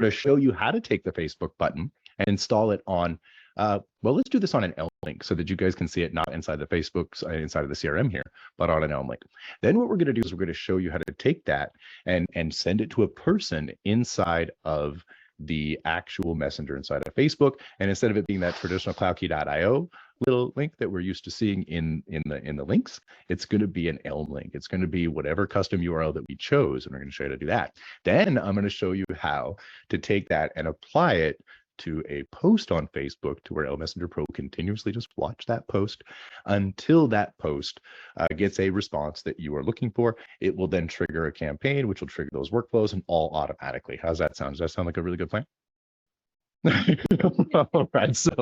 going to show you how to take the Facebook button and install it on, well, let's do this on an Elm link so that you guys can see it not inside the Facebook's, inside of the CRM here, but on an Elm link. Then what we're going to do is we're going to show you how to take that and send it to a person inside of the actual messenger inside of Facebook. And instead of it being that traditional cloudkey.io little link that we're used to seeing in the links, it's going to be an Elm link. It's going to be whatever custom URL that we chose, and we're going to show you how to do that. Then I'm going to show you how to take that and apply it to a post on Facebook, to where ELMessenger Pro continuously just watch that post until that post gets a response that you are looking for. It will then trigger a campaign, which will trigger those workflows, and all automatically. How's that sound? Does that sound like a really good plan? All right, so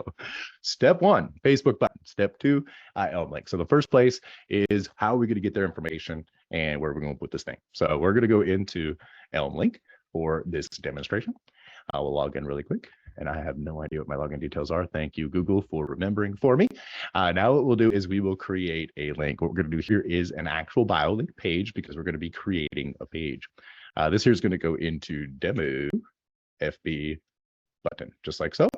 step one, Facebook button. Step two, Elm link. So the first place is how are we going to get their information and where we're going to put this thing. So we're going to go into Elm link for this demonstration. I will log in really quick, and I have no idea what my login details are. Thank you, Google, for remembering for me. Now what we'll do is we will create a link. What we're going to do here is an actual bio link page, because we're going to be creating a page. This here is going to go into demo FB button, just like so.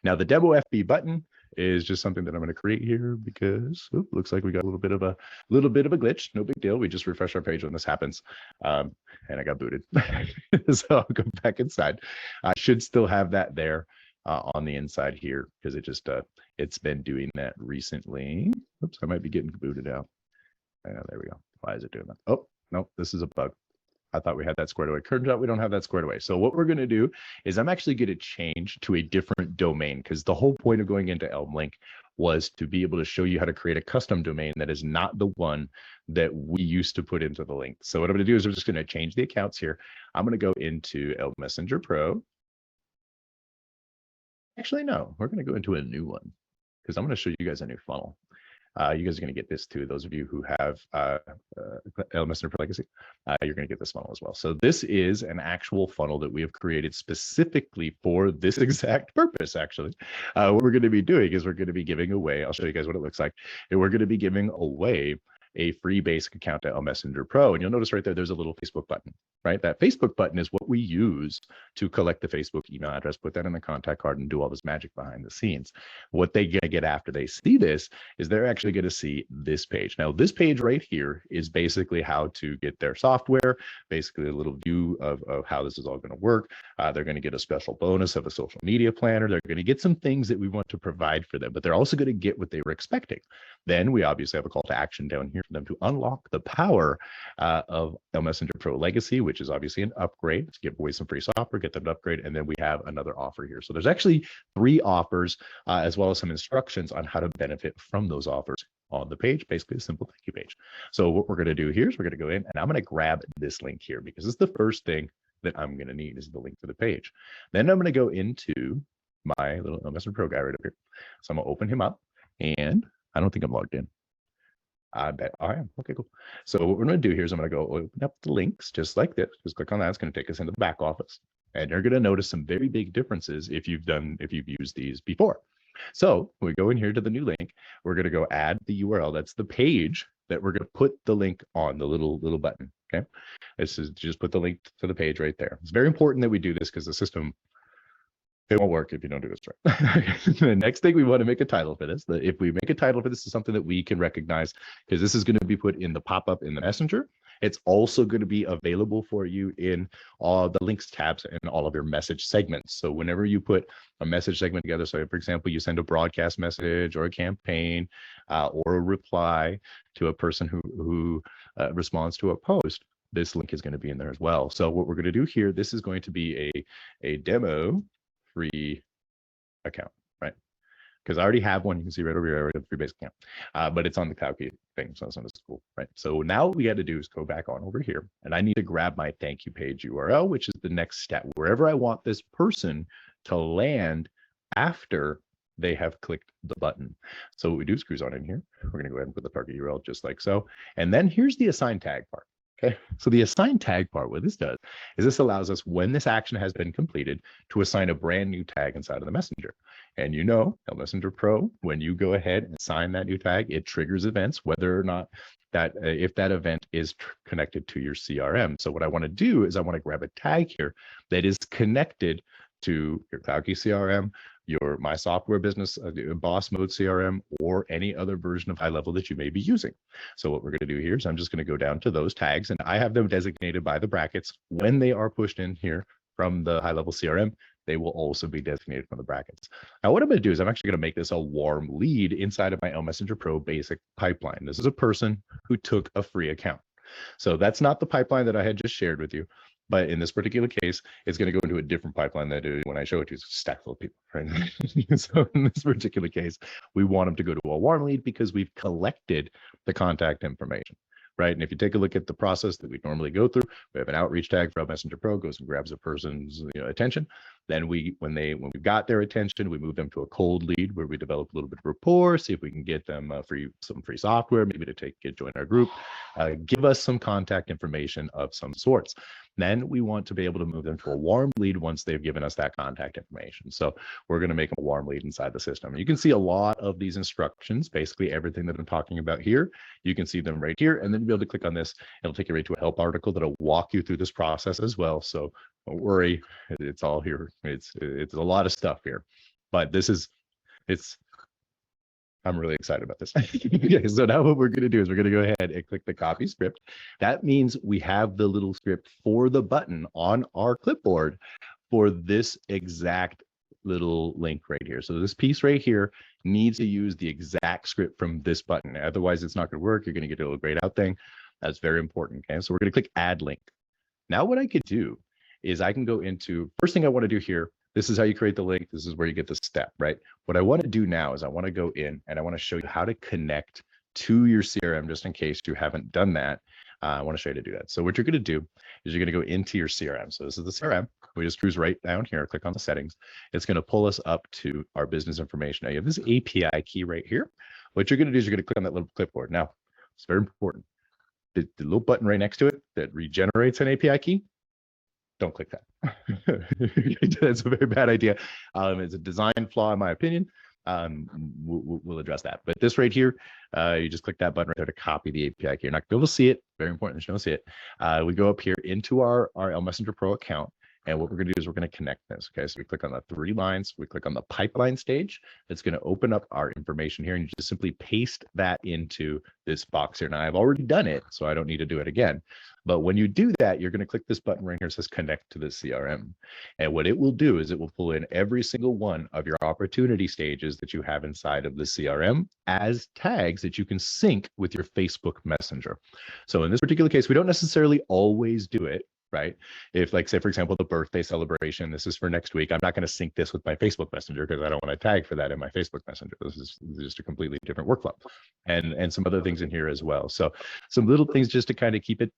Now the demo FB button is just something that I'm going to create here because looks like we got a little bit of a glitch. No big deal. We just refresh our page when this happens, and I got booted. So I'll go back inside. I should still have that there on the inside here, because it just it's been doing that recently. Oops, I might be getting booted out. There we go. Why is it doing that? Oh no, this is a bug. I thought we had that squared away. Turns out we don't have that squared away. So what we're going to do is I'm actually going to change to a different domain, because the whole point of going into Elm link was to be able to show you how to create a custom domain that is not the one that we used to put into the link. So what I'm going to do is we're just going to change the accounts here. I'm going to go into ELMessenger Pro. Actually, no, we're going to go into a new one, because I'm going to show you guys a new funnel. You guys are going to get this too. Those of you who have ELMessenger for Legacy, you're going to get this funnel as well. So this is an actual funnel that we have created specifically for this exact purpose, actually. What we're going to be doing is we're going to be giving away, I'll show you guys what it looks like, and we're going to be giving away a free basic account to ELMessenger Pro. And you'll notice right there, there's a little Facebook button, right? That Facebook button is what we use to collect the Facebook email address, put that in the contact card, and do all this magic behind the scenes. What they're going to get after they see this is they're actually going to see this page. Now, this page right here is basically how to get their software, basically a little view of how this is all going to work. They're going to get a special bonus of a social media planner. They're going to get some things that we want to provide for them, but they're also going to get what they were expecting. Then we obviously have a call to action down here for them to unlock the power of ELMessenger Pro Legacy, which is obviously an upgrade. To give away some free software, get them to upgrade, and then we have another offer here. So there's actually 3 offers, as well as some instructions on how to benefit from those offers on the page, basically a simple thank you page. So what we're going to do here is we're going to go in, and I'm going to grab this link here, because it's the first thing that I'm going to need is the link to the page. Then I'm going to go into my little ELMessenger Pro guy right up here. So I'm going to open him up, and I don't think I'm logged in. I bet I am. Okay, cool. So what we're going to do here is I'm going to go open up the links just like this. Just click on that. It's going to take us into the back office. And you're going to notice some very big differences if you've used these before. So when we go in here to the new link, we're going to go add the URL. That's the page that we're going to put the link on, the little button. Okay. This is just put the link to the page right there. It's very important that we do this, because the system, it won't work if you don't do this right. The next thing, we want to make a title for this. If we make a title for this, is something that we can recognize, because this is going to be put in the pop-up in the messenger. It's also going to be available for you in all the links tabs and all of your message segments. So whenever you put a message segment together, so for example, you send a broadcast message or a campaign or a reply to a person who responds to a post, this link is going to be in there as well. So what we're going to do here, this is going to be a demo free account, right? Because I already have one. You can see right over here, I already have a free basic account, but it's on the CloudKey thing, so it's not as cool, right? So now what we got to do is go back on over here, and I need to grab my thank you page URL, which is the next step, wherever I want this person to land after they have clicked the button. So what we do is cruise on in here. We're going to go ahead and put the target URL just like so. And then here's the assign tag part. Okay, so the assign tag part, what this does is this allows us, when this action has been completed, to assign a brand new tag inside of the messenger. And you know, ELMessenger Pro, when you go ahead and assign that new tag, it triggers events, whether or not that if that event is connected to your CRM. So what I want to do is I want to grab a tag here that is connected to your CloudKey CRM, your My Software Business Boss Mode CRM, or any other version of high level that you may be using. So what we're going to do here is I'm just going to go down to those tags, and I have them designated by the brackets. When they are pushed in here from the high level CRM, they will also be designated from the brackets. Now, what I'm going to do is I'm actually going to make this a warm lead inside of my ELMessenger Pro basic pipeline. This is a person who took a free account. So that's not the pipeline that I had just shared with you. But in this particular case, it's going to go into a different pipeline that when I show it to you, it's a stack full of people, right? So in this particular case, we want them to go to a warm lead because we've collected the contact information, right? And if you take a look at the process that we normally go through, we have an outreach tag for ELMessenger Pro, goes and grabs a person's attention. Then when we've got their attention, we move them to a cold lead where we develop a little bit of rapport, see if we can get them some free software, maybe to join our group, give us some contact information of some sorts. Then we want to be able to move them to a warm lead once they've given us that contact information. So we're going to make them a warm lead inside the system. You can see a lot of these instructions, basically everything that I'm talking about here. You can see them right here, and then you'll be able to click on this. It'll take you right to a help article that'll walk you through this process as well. So don't worry, it's all here. It's a lot of stuff here, but I'm really excited about this. Okay, so now what we're going to do is we're going to go ahead and click the copy script. That means we have the little script for the button on our clipboard for this exact little link right here. So this piece right here needs to use the exact script from this button. Otherwise, it's not going to work. You're going to get a little grayed out thing. That's very important. Okay, so we're going to click add link. Now what I could do is I can go into, first thing I want to do here, this is how you create the link. This is where you get the step, right? What I want to do now is I want to go in and I want to show you how to connect to your CRM, just in case you haven't done that. I want to show you to do that. So what you're going to do is you're going to go into your CRM. So this is the CRM. We just cruise right down here, click on the settings. It's going to pull us up to our business information. Now you have this API key right here. What you're going to do is you're going to click on that little clipboard. Now, it's very important. The little button right next to it that regenerates an API key, don't click that. That's a very bad idea. It's a design flaw, in my opinion. We'll address that. But this right here, you just click that button right there to copy the API key. You're not going to be able to see it. Very important that you don't see it. We go up here into our ELMessenger Pro account. And what we're going to do is we're going to connect this. Okay, so we click on the 3 lines. We click on the pipeline stage. It's going to open up our information here, and you just simply paste that into this box here. Now, I've already done it, so I don't need to do it again. But when you do that, you're going to click this button right here that says connect to the CRM. And what it will do is it will pull in every single one of your opportunity stages that you have inside of the CRM as tags that you can sync with your Facebook Messenger. So in this particular case, we don't necessarily always do it, right? If, like, say, for example, the birthday celebration, this is for next week, I'm not going to sync this with my Facebook Messenger because I don't want to tag for that in my Facebook Messenger. This is just a completely different workflow, and some other things in here as well. So some little things just to kind of keep in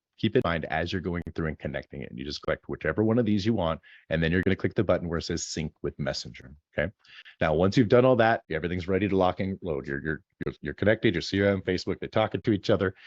mind as you're going through and connecting it. You just select whichever one of these you want, and then you're going to click the button where it says sync with Messenger. Okay. Now, once you've done all that, everything's ready to lock and load. You're connected, your CRM, Facebook, they're talking to each other.